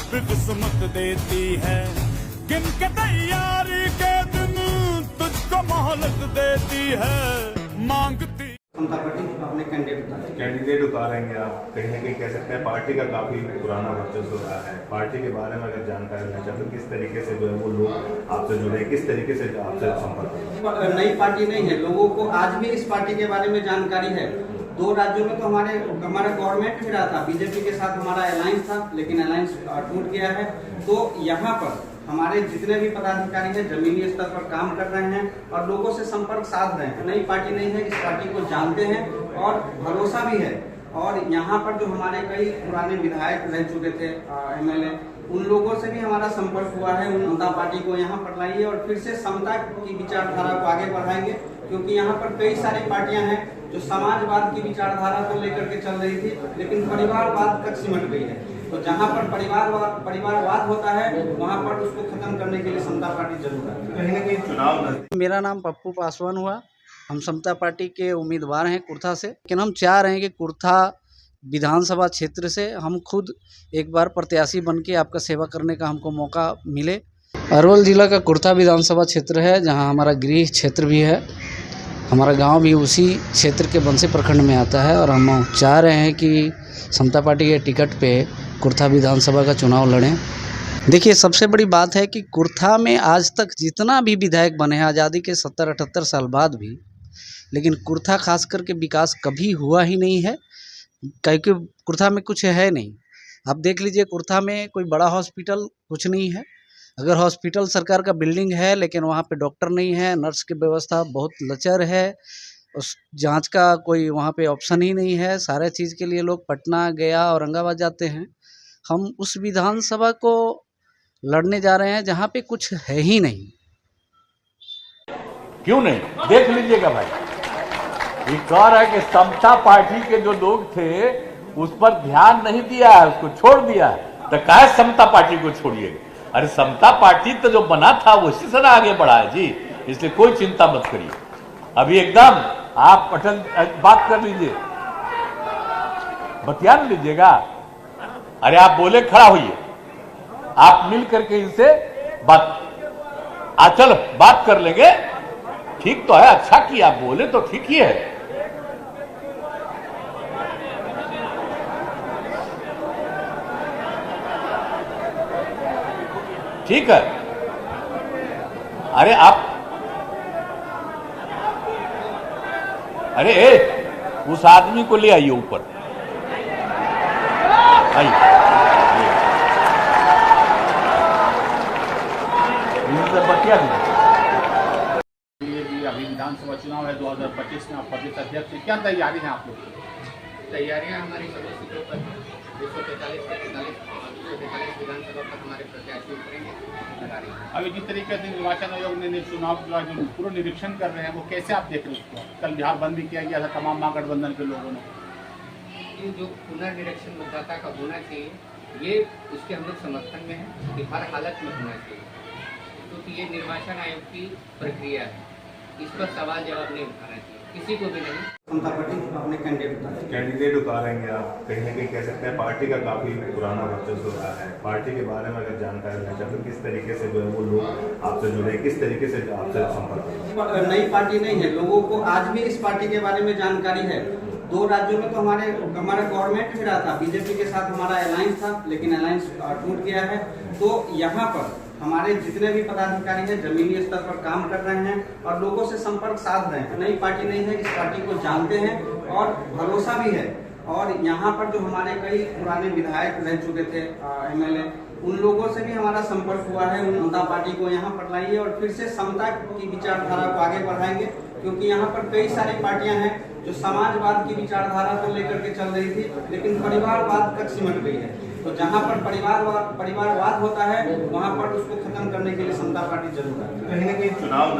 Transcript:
वक्त किस्मत देती है, गिन के तैयारी के दिन तुझको मोहलत देती है, मांगती। समता पार्टी अपने कैंडिडेट उतारेंगे आप, कहीं ना कहीं कह सकते हैं पार्टी का काफी पुराना वर्चस्व रहा है। पार्टी के बारे में अगर जानकारी लेना चाहते तो किस तरीके से जो है वो लोग आपसे जुड़े, किस तरीके से आपसे संपर्क? नई पार्टी नहीं है, लोगों को आज भी इस पार्टी के बारे में जानकारी है। 2 राज्यों में तो हमारा गवर्नमेंट भी रहा था, बीजेपी के साथ हमारा अलायंस था, लेकिन अलायंस टूट गया है। तो यहाँ पर हमारे जितने भी पदाधिकारी हैं जमीनी स्तर पर काम कर रहे हैं और लोगों से संपर्क साध रहे हैं। नई पार्टी नहीं है, इस पार्टी को जानते हैं और भरोसा भी है। और यहाँ पर जो हमारे कई पुराने विधायक रह चुके थे, एमएलए, उन लोगों से भी हमारा संपर्क हुआ है। उन समता पार्टी को यहाँ पर लाइए और फिर से समता की विचारधारा को आगे बढ़ाएंगे, क्योंकि यहाँ पर कई सारी पार्टियां हैं जो समाजवाद की विचारधारा को लेकर के चल रही थी, लेकिन परिवारवाद तक सिमट गई है। तो जहाँ पर परिवारवाद होता है वहाँ पर उसको खत्म करने के लिए समता पार्टी जरूर है। कहीं ना कहीं चुनाव मेरा नाम पप्पू पासवान हुआ, हम समता पार्टी के उम्मीदवार हैं कुर्था से। लेकिन हम चाह रहे हैं कि कुर्था विधानसभा क्षेत्र से हम खुद एक बार प्रत्याशी बन के आपका सेवा करने का हमको मौका मिले। अरवल जिला का कुर्था विधानसभा क्षेत्र है, जहां हमारा गृह क्षेत्र भी है, हमारा गांव भी उसी क्षेत्र के बंसी प्रखंड में आता है। और हम चाह रहे हैं कि समता पार्टी के टिकट पे कुर्था विधानसभा का चुनाव लड़ें। देखिए, सबसे बड़ी बात है कि कुर्था में आज तक जितना भी विधायक बने हैं, आज़ादी के 70-78 साल बाद भी, लेकिन कुर्था खास करके विकास कभी हुआ ही नहीं है, क्योंकि कुर्था में कुछ है नहीं। आप देख लीजिए, कुर्था में कोई बड़ा हॉस्पिटल कुछ नहीं है। अगर हॉस्पिटल सरकार का बिल्डिंग है, लेकिन वहाँ पे डॉक्टर नहीं है, नर्स की व्यवस्था बहुत लचर है, उस जांच का कोई वहाँ पे ऑप्शन ही नहीं है। सारे चीज़ के लिए लोग पटना, गया, औरंगाबाद जाते हैं। हम उस विधानसभा को लड़ने जा रहे हैं जहाँ पे कुछ है ही नहीं। क्यों नहीं, देख लीजिएगा भाई। ये कह रहा है कि समता पार्टी के जो लोग थे उस पर ध्यान नहीं दिया है, उसको छोड़ दिया है। तो काहे समता पार्टी को छोड़िएगा? अरे समता पार्टी तो जो बना था वो इसी से आगे बढ़ा है जी, इसलिए कोई चिंता मत करिए। अभी एकदम आप अटल बात कर लीजिए, बतिया लीजिएगा। अरे आप बोले खड़ा होइए, आप मिल करके इनसे बात चलो बात कर लेंगे। ठीक तो है, अच्छा किया, बोले तो ठीक ही है। ठीक है। अरे आप उस आदमी को ले आइए ऊपर, आइए। बतिया अभी विधानसभा चुनाव है 2025 में, आप प्रदेश अध्यक्ष हैं, क्या तैयारी है आप लोग की? तैयारियां हमारी सभी सीटों पर 243 से 243 विधानसभा तक हमारे प्रत्याशी उतरेंगे, लगा रही हैं। अभी जिस तरीके से निर्वाचन आयोग ने चुनाव का जो पूरा निरीक्षण कर रहे हैं, वो कैसे आप देख रहे हैं उसको? कल बिहार बंद भी किया गया था तमाम महागठबंधन के लोगों ने। ये जो पुनर्निरीक्षण मतदाता का होना चाहिए, ये उसके हम लोग समर्थन में है कि हर हालत में होना चाहिए, क्योंकि ये निर्वाचन आयोग की प्रक्रिया है, इस पर सवाल जवाब नहीं उठाना चाहिए किसी को भी नहीं। समता पार्टी अपने कैंडिडेट उतारेंगे आप, कहीं ना कहीं कह सकते हैं पार्टी का काफी पुराना वर्चस्व रहा है। पार्टी के बारे में अगर जानकारी लेना चाहते तो किस तरीके से जो है वो लोग आपसे जुड़े, किस तरीके से आपसे संपर्क? नई पार्टी नहीं है, लोगों को आज भी इस पार्टी के बारे में जानकारी है। 2 राज्यों में तो हमारा गवर्नमेंट भी रहा था, बीजेपी के साथ हमारा अलायंस था, लेकिन अलायंस टूट गया है। तो यहाँ पर हमारे जितने भी पदाधिकारी हैं जमीनी स्तर पर काम कर रहे हैं और लोगों से संपर्क साध रहे हैं। नई पार्टी नहीं है, इस पार्टी को जानते हैं और भरोसा भी है। और यहाँ पर जो हमारे कई पुराने विधायक रह चुके थे, एमएलए, उन लोगों से भी हमारा संपर्क हुआ है। उन समता पार्टी को यहाँ पर लाइए और फिर से समता की विचारधारा को आगे बढ़ाएंगे, क्योंकि यहाँ पर कई सारी पार्टियां हैं जो समाजवाद की विचारधारा को लेकर के चल रही थी, लेकिन परिवारवाद तक सिमट गई है। तो जहाँ पर परिवारवाद होता है वहाँ पर उसको खत्म करने के लिए समता पार्टी जरूर है। कहीं ना कहीं चुनाव